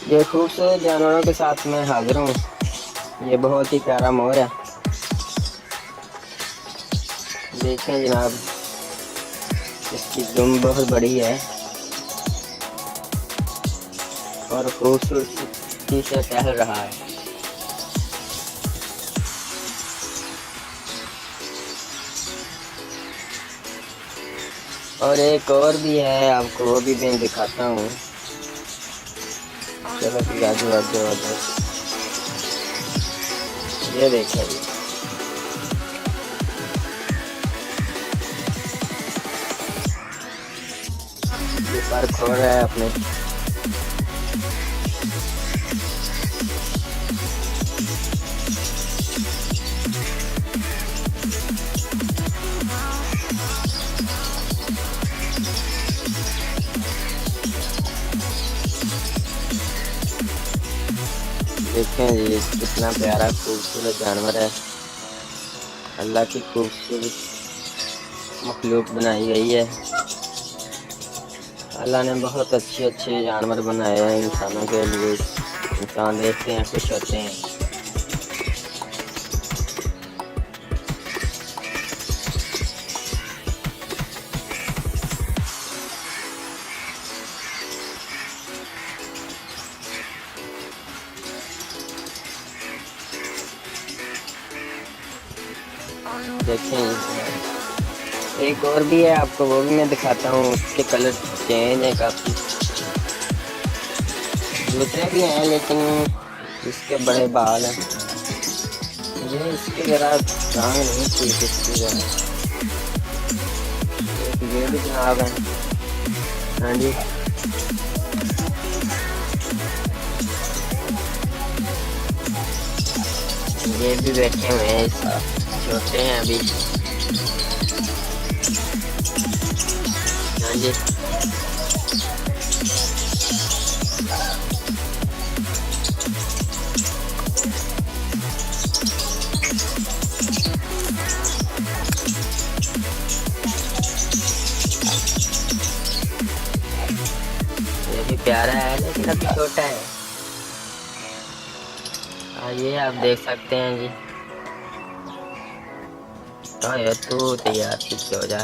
ये खूबसूरत जानवरों के साथ मैं हाजिर हूँ। ये बहुत ही प्यारा मोर है। देखें जनाब, इसकी दुम बहुत बड़ी है और खूबसूरती से टहल रहा है। और एक और भी है, आपको वो भी मैं दिखाता हूँ। चलो फिर आजू आजू आजू, ये देखें ये पर खो रहा है अपने। देखें जी, कितना प्यारा खूबसूरत जानवर है। अल्लाह की खूबसूरत मखलूक बनाई गई है। अल्लाह ने बहुत अच्छे अच्छे जानवर बनाए हैं इंसानों के लिए। इंसान देखते हैं, खुश होते हैं। देखें एक और भी है, आपको वो भी मैं दिखाता हूँ। उसके कलर चेंज है काफ़ी। दूसरे भी हैं लेकिन इसके बड़े बाल हैं। ये इसकी ज़रा टांग नहीं ठीक इसकी ज़रा। ये भी जनाब है। हाँ जी, ये भी बैठे हुए हैं, छोटे हैं अभी। हाँ जी, ये भी प्यारा है लेकिन अभी छोटा है। ये आप देख सकते हैं जी। हाँ यार, तू तैयार पीछे हो जा।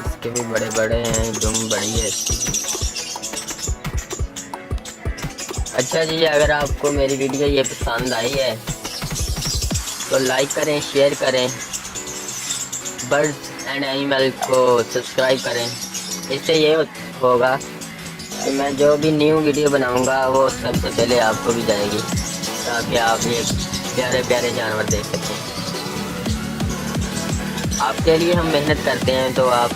इसके भी बड़े बड़े हैं, दुम बड़ी है इसकी। अच्छा जी, अगर आपको मेरी वीडियो ये पसंद आई है तो लाइक करें, शेयर करें, बर्ड्स एंड एनिमल को सब्सक्राइब करें। इससे ये होगा कि मैं जो भी न्यू वीडियो बनाऊंगा वो सबसे पहले आपको भी जाएगी, ताकि आप ये प्यारे प्यारे जानवर देख सकें। आपके लिए हम मेहनत करते हैं तो आप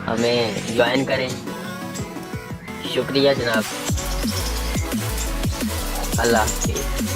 हमें ज्वाइन करें। शुक्रिया जनाब। अल्लाह हाफ़िज़।